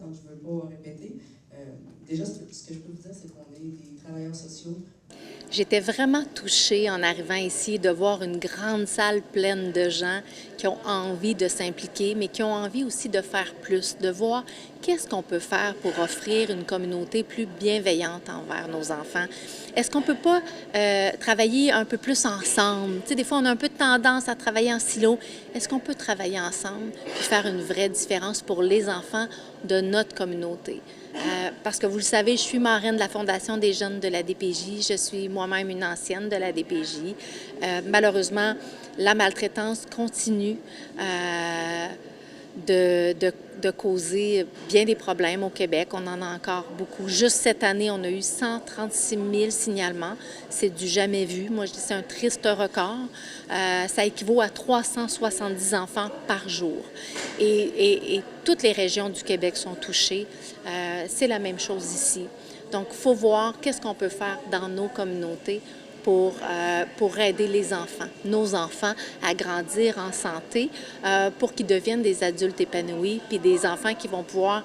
donc je ne veux pas répéter. Déjà, ce que je peux vous dire, c'est qu'on est des travailleurs sociaux. J'étais vraiment touchée en arrivant ici de voir une grande salle pleine de gens qui ont envie de s'impliquer, mais qui ont envie aussi de faire plus, de voir qu'est-ce qu'on peut faire pour offrir une communauté plus bienveillante envers nos enfants. Est-ce qu'on ne peut pas travailler un peu plus ensemble? Tu sais, des fois, on a un peu de tendance à travailler en silo. Est-ce qu'on peut travailler ensemble et faire une vraie différence pour les enfants de notre communauté? Parce que vous le savez, je suis marraine de la Fondation des jeunes de la DPJ. Je suis moi-même une ancienne de la DPJ. Malheureusement, la maltraitance continue de causer bien des problèmes au Québec. On en a encore beaucoup. Juste cette année, on a eu 136 000 signalements. C'est du jamais vu. Moi, je dis que c'est un triste record. Ça équivaut à 370 enfants par jour. Et toutes les régions du Québec sont touchées. C'est la même chose ici. Donc, il faut voir qu'est-ce qu'on peut faire dans nos communautés pour aider les enfants, nos enfants, à grandir en santé, pour qu'ils deviennent des adultes épanouis, puis des enfants qui vont pouvoir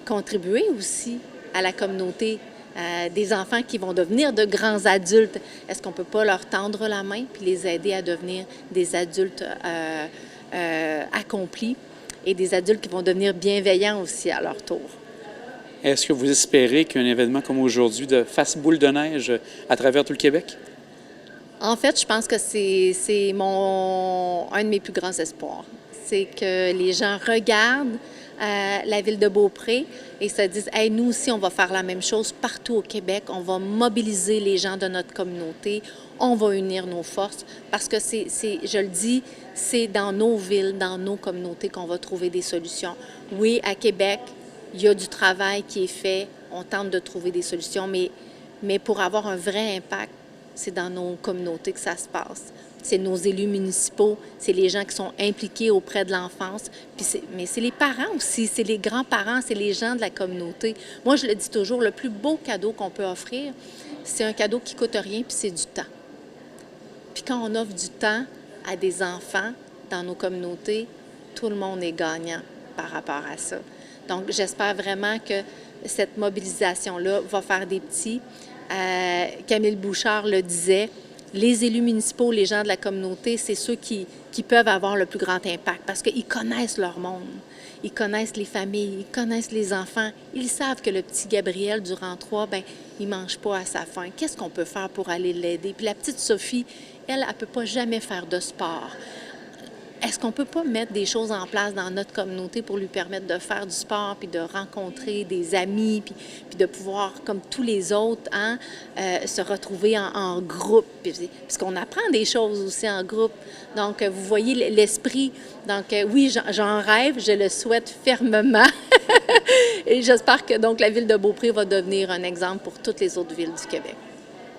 contribuer aussi à la communauté, des enfants qui vont devenir de grands adultes. Est-ce qu'on ne peut pas leur tendre la main puis les aider à devenir des adultes accomplis et des adultes qui vont devenir bienveillants aussi à leur tour? Est-ce que vous espérez qu'un événement comme aujourd'hui fasse boule de neige à travers tout le Québec? En fait, je pense que c'est un de mes plus grands espoirs. C'est que les gens regardent la ville de Beaupré et se disent « Hey, nous aussi, on va faire la même chose partout au Québec. On va mobiliser les gens de notre communauté. On va unir nos forces. » Parce que je le dis, c'est dans nos villes, dans nos communautés qu'on va trouver des solutions. Oui, à Québec, il y a du travail qui est fait, on tente de trouver des solutions, mais pour avoir un vrai impact, c'est dans nos communautés que ça se passe. C'est nos élus municipaux, c'est les gens qui sont impliqués auprès de l'enfance, mais c'est les parents aussi, c'est les grands-parents, c'est les gens de la communauté. Moi, je le dis toujours, le plus beau cadeau qu'on peut offrir, c'est un cadeau qui ne coûte rien, puis c'est du temps. Puis quand on offre du temps à des enfants dans nos communautés, tout le monde est gagnant par rapport à ça. Donc, j'espère vraiment que cette mobilisation-là va faire des petits. Camille Bouchard le disait, les élus municipaux, les gens de la communauté, c'est ceux qui peuvent avoir le plus grand impact parce qu'ils connaissent leur monde. Ils connaissent les familles, ils connaissent les enfants. Ils savent que le petit Gabriel, durant 3, il ne mange pas à sa faim. Qu'est-ce qu'on peut faire pour aller l'aider? Puis la petite Sophie, elle ne peut pas jamais faire de sport. Est-ce qu'on ne peut pas mettre des choses en place dans notre communauté pour lui permettre de faire du sport, puis de rencontrer des amis, puis de pouvoir, comme tous les autres, se retrouver en groupe? Parce qu'on apprend des choses aussi en groupe. Donc, vous voyez l'esprit. Donc, oui, j'en rêve, je le souhaite fermement. Et j'espère que donc la ville de Beaupré va devenir un exemple pour toutes les autres villes du Québec.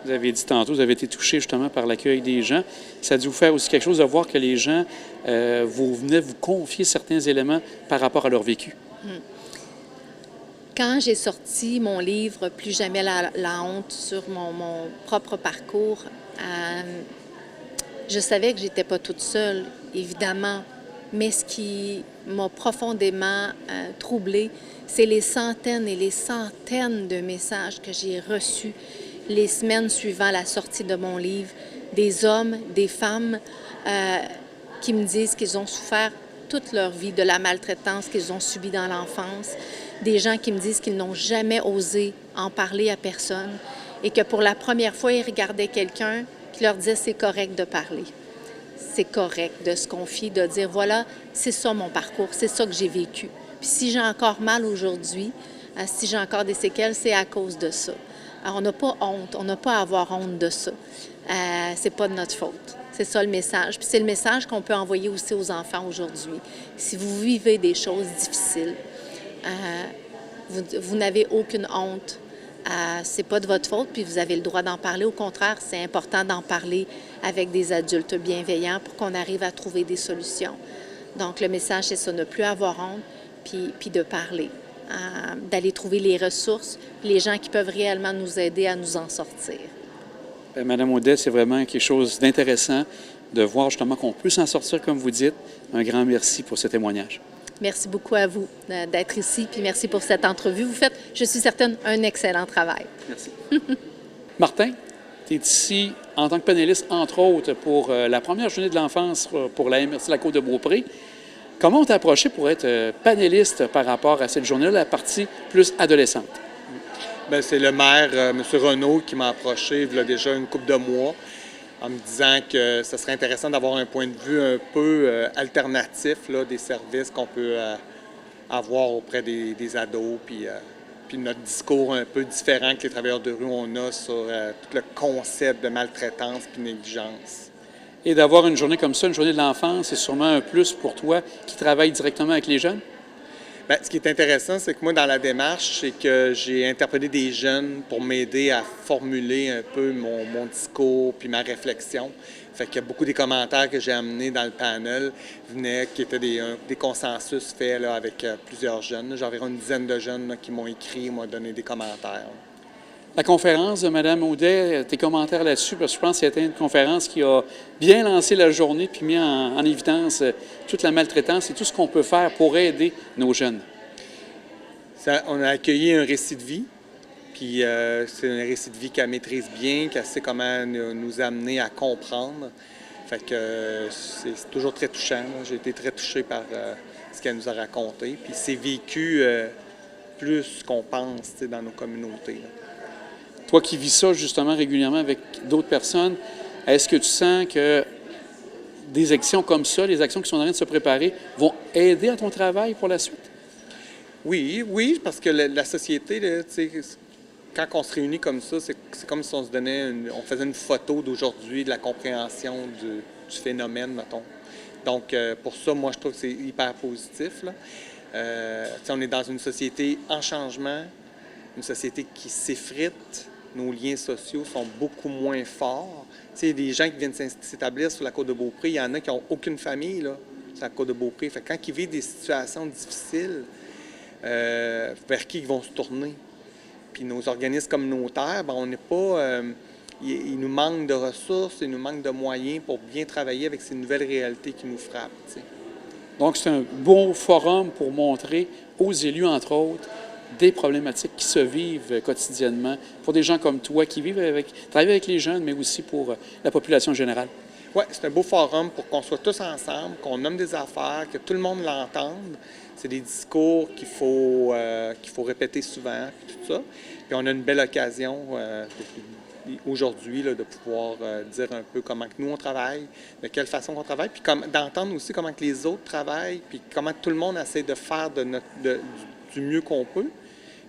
Vous avez dit tantôt, vous avez été touché justement par l'accueil des gens. Ça a dû vous faire aussi quelque chose de voir que les gens vous venaient vous confier certains éléments par rapport à leur vécu. Quand j'ai sorti mon livre « Plus jamais la honte » sur mon propre parcours, je savais que j'étais pas toute seule, évidemment. Mais ce qui m'a profondément troublée, c'est les centaines et les centaines de messages que j'ai reçus les semaines suivant la sortie de mon livre, des hommes, des femmes qui me disent qu'ils ont souffert toute leur vie de la maltraitance qu'ils ont subie dans l'enfance, des gens qui me disent qu'ils n'ont jamais osé en parler à personne et que pour la première fois, ils regardaient quelqu'un qui leur disait « c'est correct de parler ». C'est correct de se confier, de dire « voilà, c'est ça mon parcours, c'est ça que j'ai vécu ». Puis si j'ai encore mal aujourd'hui, si j'ai encore des séquelles, c'est à cause de ça. Alors, on n'a pas honte, on n'a pas à avoir honte de ça. C'est pas de notre faute. C'est ça le message. Puis c'est le message qu'on peut envoyer aussi aux enfants aujourd'hui. Si vous vivez des choses difficiles, vous n'avez aucune honte. C'est pas de votre faute, puis vous avez le droit d'en parler. Au contraire, c'est important d'en parler avec des adultes bienveillants pour qu'on arrive à trouver des solutions. Donc, le message, c'est ça, ne plus avoir honte, puis de parler. D'aller trouver les ressources, les gens qui peuvent réellement nous aider à nous en sortir. Bien, Madame Audet, c'est vraiment quelque chose d'intéressant de voir justement qu'on peut s'en sortir, comme vous dites. Un grand merci pour ce témoignage. Merci beaucoup à vous d'être ici, puis merci pour cette entrevue. Vous faites, je suis certaine, un excellent travail. Merci. Martin, tu es ici en tant que panéliste, entre autres, pour la première journée de l'enfance pour la MRC La Côte-de-Beaupré. Comment on t'a approché pour être panéliste par rapport à cette journée-là, la partie plus adolescente? Bien, c'est le maire, M. Renaud, qui m'a approché il y a déjà une couple de mois en me disant que ce serait intéressant d'avoir un point de vue un peu alternatif là, des services qu'on peut avoir auprès des ados, puis notre discours un peu différent que les travailleurs de rue on a sur tout le concept de maltraitance puis négligence. Et d'avoir une journée comme ça, une journée de l'enfance, c'est sûrement un plus pour toi qui travaille directement avec les jeunes? Bien, ce qui est intéressant, c'est que moi, dans la démarche, c'est que j'ai interpellé des jeunes pour m'aider à formuler un peu mon discours puis ma réflexion. Fait que beaucoup des commentaires que j'ai amenés dans le panel venaient, qui étaient des consensus faits là, avec plusieurs jeunes. J'ai environ une dizaine de jeunes là, qui m'ont écrit, m'ont donné des commentaires. La conférence de Mme Audet, tes commentaires là-dessus, parce que je pense que c'était une conférence qui a bien lancé la journée puis mis en évidence toute la maltraitance et tout ce qu'on peut faire pour aider nos jeunes. On a accueilli un récit de vie, puis c'est un récit de vie qu'elle maîtrise bien, qu'elle sait comment nous amener à comprendre. Fait que c'est toujours très touchant. J'ai été très touché par ce qu'elle nous a raconté. Puis c'est vécu plus qu'on pense dans nos communautés. Là. Toi qui vis ça justement régulièrement avec d'autres personnes, est-ce que tu sens que des actions comme ça, les actions qui sont en train de se préparer, vont aider à ton travail pour la suite? Oui, parce que la société, là, quand on se réunit comme ça, c'est comme si on se donnait, on faisait une photo d'aujourd'hui, de la compréhension du phénomène, mettons. Donc, pour ça, moi, je trouve que c'est hyper positif. Là. On est dans une société en changement, une société qui s'effrite. Nos liens sociaux sont beaucoup moins forts. Tu sais, des gens qui viennent s'établir sur la Côte-de-Beaupré, il y en a qui n'ont aucune famille là, sur la Côte-de-Beaupré. Fait que quand ils vivent des situations difficiles, vers qui ils vont se tourner? Puis nos organismes communautaires, ben, on n'est pas... il nous manque de ressources, il nous manque de moyens pour bien travailler avec ces nouvelles réalités qui nous frappent. Tu sais. Donc, c'est un bon forum pour montrer aux élus, entre autres, des problématiques qui se vivent quotidiennement pour des gens comme toi qui travaillent avec les jeunes, mais aussi pour la population générale. Oui, c'est un beau forum pour qu'on soit tous ensemble, qu'on nomme des affaires, que tout le monde l'entende. C'est des discours qu'il faut répéter souvent, puis tout ça. Puis on a une belle occasion aujourd'hui là, de pouvoir dire un peu comment que nous on travaille, de quelle façon on travaille, puis d'entendre aussi comment que les autres travaillent, puis comment tout le monde essaie de faire du mieux qu'on peut.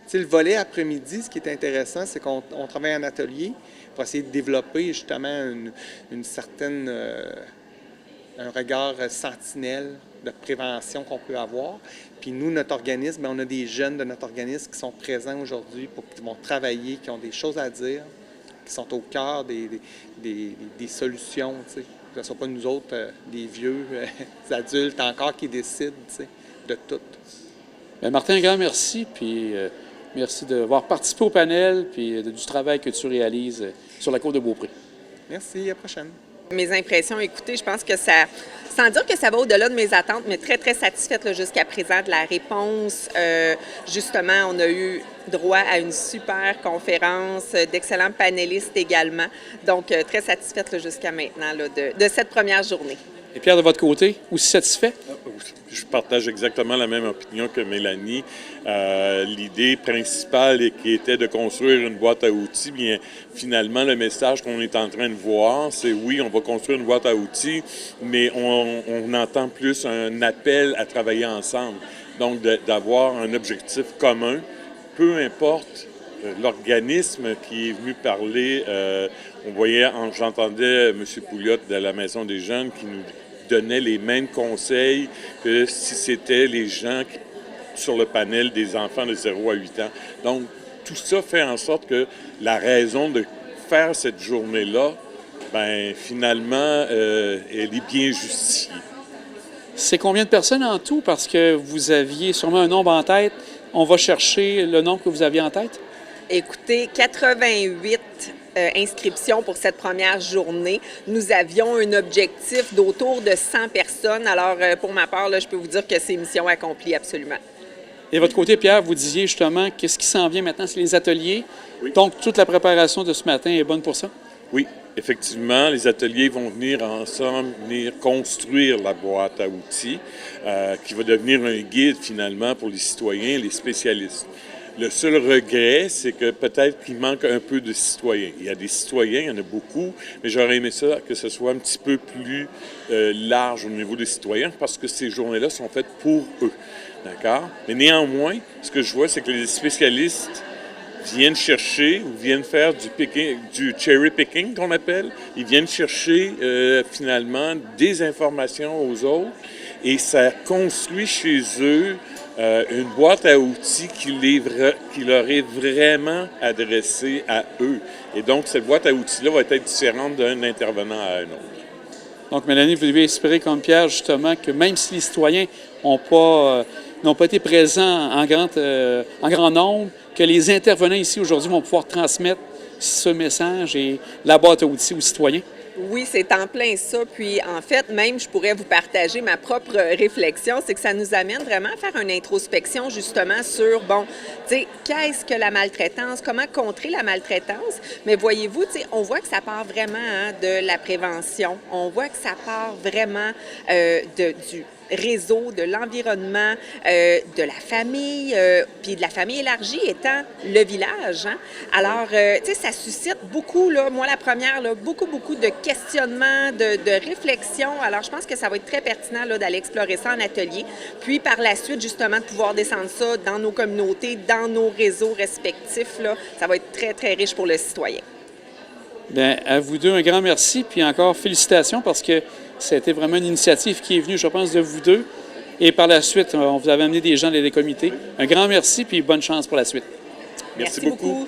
Tu sais, le volet après-midi, ce qui est intéressant, c'est qu'on travaille en atelier pour essayer de développer justement une certaine... un regard sentinelle de prévention qu'on peut avoir. Puis nous, notre organisme, bien, on a des jeunes de notre organisme qui sont présents aujourd'hui, qui vont travailler, qui ont des choses à dire, qui sont au cœur des solutions, tu sais. Que ce ne soit pas nous autres, des vieux, des adultes encore qui décident, tu sais, de tout. Bien, Martin, un grand merci, puis merci d'avoir participé au panel, puis du travail que tu réalises sur la Côte-de-Beaupré. Merci, à la prochaine. Mes impressions, écoutez, je pense que ça, sans dire que ça va au-delà de mes attentes, mais très, très satisfaite jusqu'à présent de la réponse. Justement, on a eu droit à une super conférence, d'excellents panélistes également. Donc, très satisfaite jusqu'à maintenant là, de cette première journée. Et Pierre, de votre côté, aussi satisfait? Je partage exactement la même opinion que Mélanie. L'idée principale qui était de construire une boîte à outils, bien finalement, le message qu'on est en train de voir, c'est oui, on va construire une boîte à outils, mais on entend plus un appel à travailler ensemble. Donc, d'avoir un objectif commun, peu importe l'organisme qui est venu parler. J'entendais M. Pouliot de la Maison des Jeunes qui nous donnait les mêmes conseils que si c'était les gens sur le panel des enfants de 0 à 8 ans. Donc, tout ça fait en sorte que la raison de faire cette journée-là, bien, finalement, elle est bien justifiée. C'est combien de personnes en tout? Parce que vous aviez sûrement un nombre en tête. On va chercher le nombre que vous aviez en tête? Écoutez, 88 inscriptions pour cette première journée. Nous avions un objectif d'autour de 100 personnes. Alors, pour ma part, là, je peux vous dire que c'est mission accomplie absolument. Et votre côté, Pierre, vous disiez justement qu'est-ce qui s'en vient maintenant, c'est les ateliers. Oui. Donc, toute la préparation de ce matin est bonne pour ça? Oui, effectivement, les ateliers vont venir ensemble, venir construire la boîte à outils qui va devenir un guide finalement pour les citoyens et les spécialistes. Le seul regret, c'est que peut-être qu'il manque un peu de citoyens. Il y a des citoyens, il y en a beaucoup, mais j'aurais aimé ça que ce soit un petit peu plus large au niveau des citoyens parce que ces journées-là sont faites pour eux. D'accord? Mais néanmoins, ce que je vois, c'est que les spécialistes viennent chercher ou viennent faire du picking, du cherry picking qu'on appelle. Ils viennent chercher finalement des informations aux autres et ça construit chez eux une boîte à outils qui leur est vraiment adressée à eux. Et donc, cette boîte à outils-là va être différente d'un intervenant à un autre. Donc, Mélanie, vous devez espérer, comme Pierre, justement, que même si les citoyens n'ont pas été présents en grand nombre, que les intervenants ici aujourd'hui vont pouvoir transmettre ce message et la boîte à outils aux citoyens? Oui, c'est en plein ça. Puis, en fait, même, je pourrais vous partager ma propre réflexion, c'est que ça nous amène vraiment à faire une introspection, justement, sur, bon, tu sais, qu'est-ce que la maltraitance, comment contrer la maltraitance? Mais voyez-vous, tu sais, on voit que ça part vraiment de la prévention. On voit que ça part vraiment du réseau, de l'environnement, de la famille, puis de la famille élargie étant le village. Hein? Alors, tu sais, ça suscite beaucoup, là, moi la première, là, beaucoup de questionnements, de réflexions. Alors, je pense que ça va être très pertinent là, d'aller explorer ça en atelier. Puis, par la suite, justement, de pouvoir descendre ça dans nos communautés, dans nos réseaux respectifs. Là, ça va être très, très riche pour le citoyen. Bien, à vous deux, un grand merci, puis encore félicitations parce que c'était vraiment une initiative qui est venue, je pense, de vous deux. Et par la suite, on vous avait amené des gens des comités. Un grand merci, puis bonne chance pour la suite. Merci beaucoup.